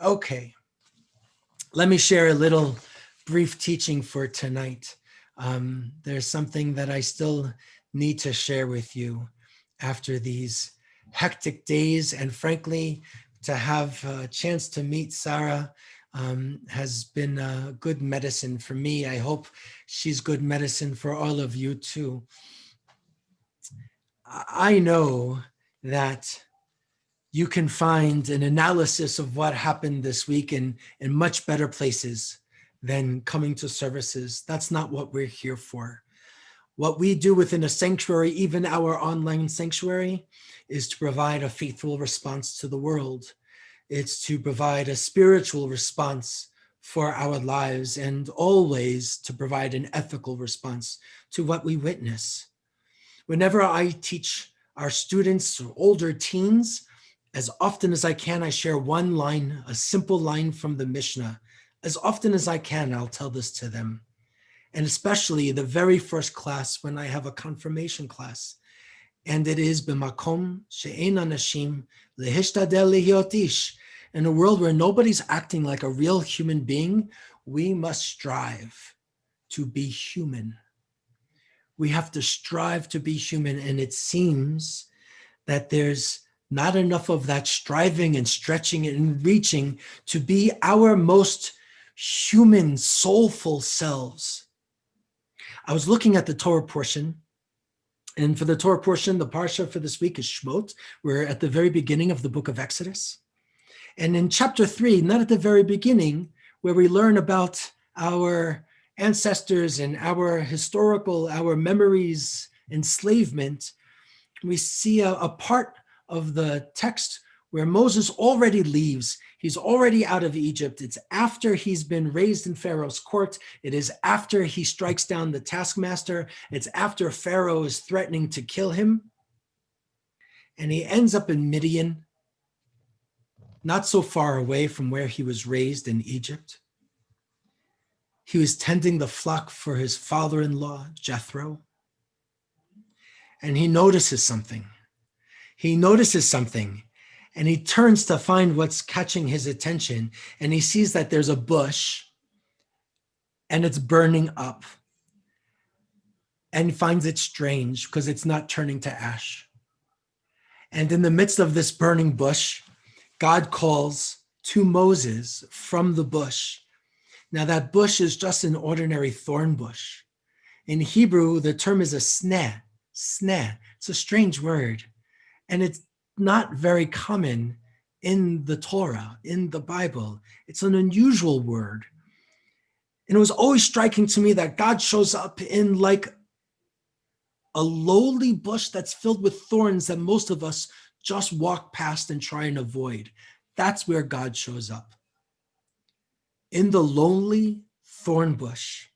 Okay, let me share a little brief teaching for tonight. There's something that I still need to share with you after these hectic days, and frankly, to have a chance to meet Sarah has been a good medicine for me. I hope she's good medicine for all of you too. I know that you can find an analysis of what happened this week in much better places than coming to services. That's not what we're here for. What we do within a sanctuary, even our online sanctuary, is to provide a faithful response to the world. It's to provide a spiritual response for our lives, and always to provide an ethical response to what we witness. Whenever I teach our students or older teens, as often as I can, I share one line, a simple line from the Mishnah. As often as I can, I'll tell this to them. And especially the very first class when I have a confirmation class. And it is b'makom she'ein anashim lehishtadel lihiot ish. In a world where nobody's acting like a real human being, we must strive to be human. We have to strive to be human. And it seems that there's not enough of that striving and stretching and reaching to be our most human, soulful selves. I was looking at the Torah portion, and for the Torah portion, the parsha for this week is Shmot. We're at the very beginning of the book of Exodus. And in chapter 3, not at the very beginning, where we learn about our ancestors and our memories, enslavement, we see a part of the text where Moses already leaves. He's already out of Egypt. It's after he's been raised in Pharaoh's court. It is after he strikes down the taskmaster. It's after Pharaoh is threatening to kill him. And he ends up in Midian, not so far away from where he was raised in Egypt. He was tending the flock for his father-in-law, Jethro. And he notices something. And he turns to find what's catching his attention. And he sees that there's a bush and it's burning up. And he finds it strange because it's not turning to ash. And in the midst of this burning bush, God calls to Moses from the bush. Now that bush is just an ordinary thorn bush. In Hebrew, the term is a sneh. Sneh. It's a strange word. And it's not very common in the Torah, in the Bible. It's an unusual word. And it was always striking to me that God shows up in like a lowly bush that's filled with thorns that most of us just walk past and try and avoid. That's where God shows up. In the lonely thorn bush.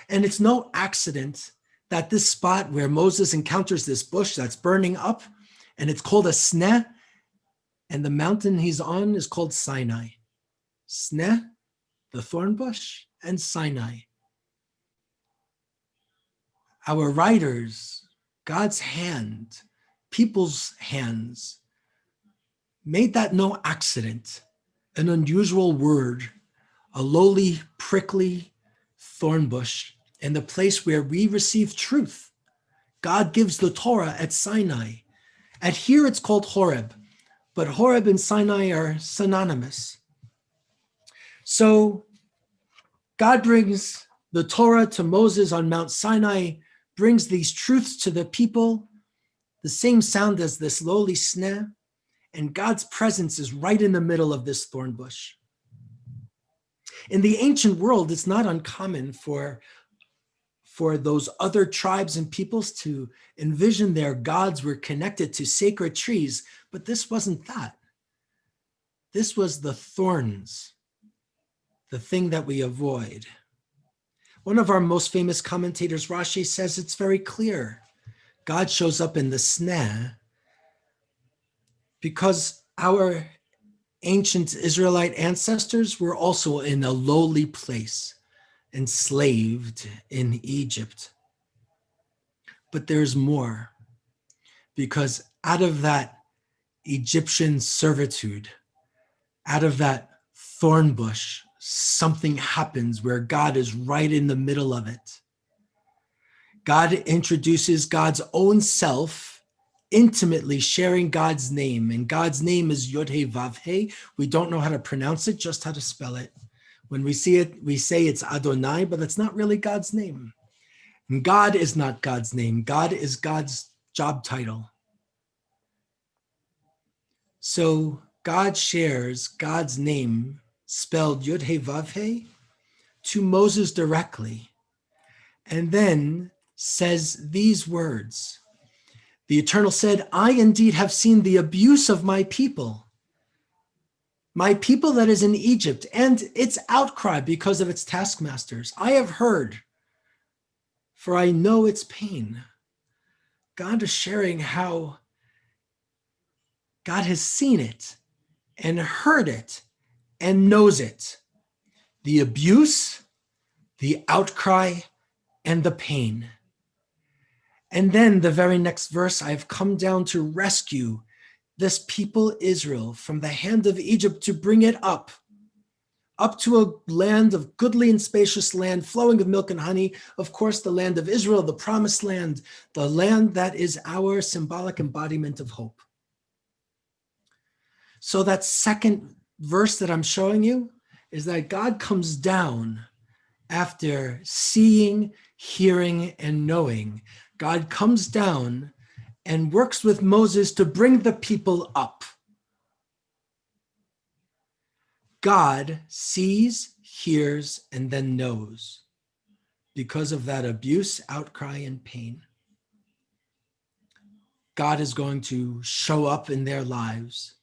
And it's no accident that this spot where Moses encounters this bush that's burning up, and it's called a sneh, and the mountain he's on is called Sinai. Sneh, the thorn bush, and Sinai. Our writers, God's hand, people's hands, made that no accident, an unusual word, a lowly, prickly thorn bush, in the place where we receive truth. God gives the Torah at Sinai. At here it's called Horeb, but Horeb and Sinai are synonymous. So God brings the Torah to Moses on Mount Sinai, brings these truths to the people, the same sound as this lowly sneh, and God's presence is right in the middle of this thorn bush. In the ancient world, it's not uncommon for those other tribes and peoples to envision their gods were connected to sacred trees, but this wasn't that. This was the thorns, the thing that we avoid. One of our most famous commentators, Rashi, says it's very clear. God shows up in the sneh because our ancient Israelite ancestors were also in a lowly place, enslaved in Egypt. But there's more, because out of that Egyptian servitude, out of that thorn bush, something happens where God is right in the middle of it. God introduces God's own self, intimately sharing God's name. And God's name is Yod-Heh-Vav-Heh. We don't know how to pronounce it, just how to spell it. When we see it, we say it's Adonai, but it's not really God's name. And God is not God's name. God is God's job title. So God shares God's name, spelled Yod-Heh-Vav-Heh, to Moses directly, and then says these words. The Eternal said, I indeed have seen the abuse of my people that is in Egypt, and its outcry because of its taskmasters. I have heard, for I know its pain. God is sharing how God has seen it and heard it and knows it. The abuse, the outcry, and the pain. And then the very next verse, I've come down to rescue this people Israel from the hand of Egypt, to bring it up to a land of goodly and spacious land, flowing with milk and honey. Of course, the land of Israel, the promised land, the land that is our symbolic embodiment of hope. So that second verse that I'm showing you is that God comes down after seeing, hearing, and knowing. God comes down and works with Moses to bring the people up. God sees, hears, and then knows because of that abuse, outcry, and pain. God is going to show up in their lives,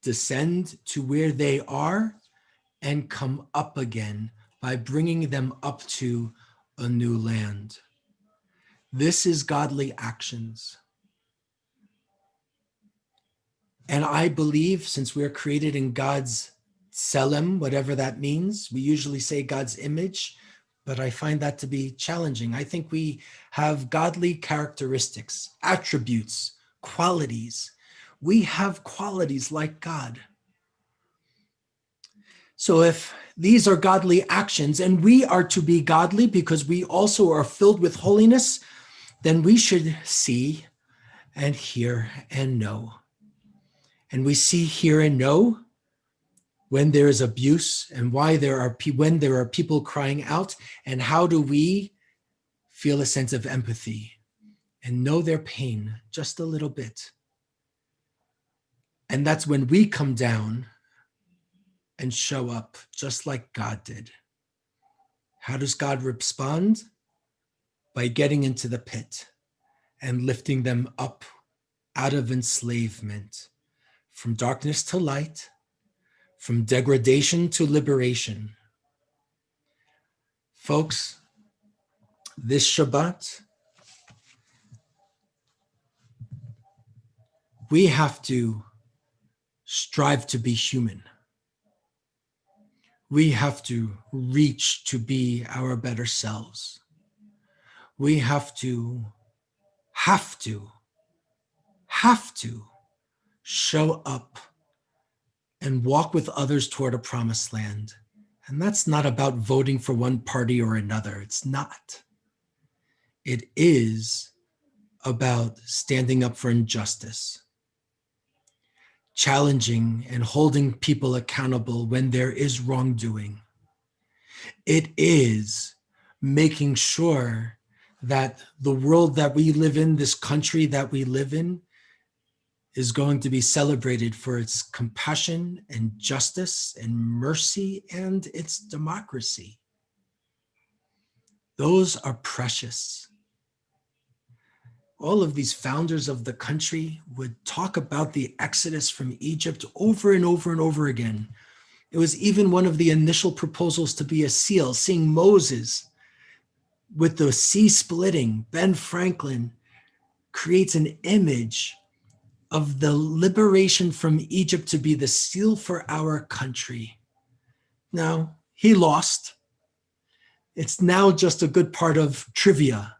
descend to where they are, and come up again by bringing them up to a new land. This is godly actions. And I believe, since we're created in God's Tselem, whatever that means, we usually say God's image, but I find that to be challenging. I think we have godly characteristics, attributes, qualities. We have qualities like God. So if these are godly actions and we are to be godly because we also are filled with holiness, then we should see and hear and know. And we see, hear, and know when there is abuse and when there are people crying out, and how do we feel a sense of empathy and know their pain just a little bit. And that's when we come down and show up just like God did. How does God respond? By getting into the pit and lifting them up out of enslavement, from darkness to light, from degradation to liberation. Folks, this Shabbat, we have to strive to be human. We have to reach to be our better selves. We have to show up and walk with others toward a promised land. And that's not about voting for one party or another. It's not. It is about standing up for injustice, challenging and holding people accountable when there is wrongdoing. It is making sure that the world that we live in, this country that we live in, is going to be celebrated for its compassion and justice and mercy and its democracy. Those are precious. All of these founders of the country would talk about the exodus from Egypt over and over and over again. It was even one of the initial proposals to be a seal, seeing Moses with the sea splitting. Ben Franklin creates an image of the liberation from Egypt to be the seal for our country. Now, he lost. It's now just a good part of trivia.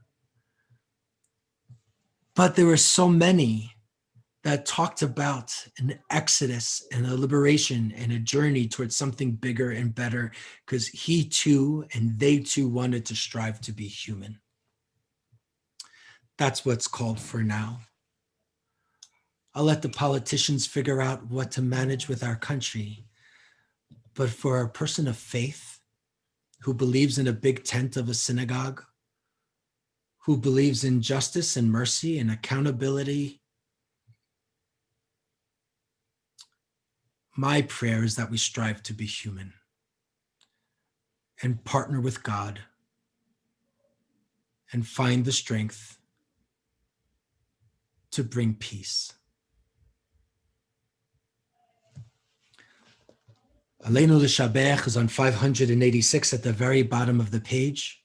But there were so many that talked about an exodus and a liberation and a journey towards something bigger and better, because he too and they too wanted to strive to be human. That's what's called for now. I'll let the politicians figure out what to manage with our country. But for a person of faith who believes in a big tent of a synagogue, who believes in justice and mercy and accountability, my prayer is that we strive to be human and partner with God and find the strength to bring peace. Aleinu L'Shabech is on 586 at the very bottom of the page.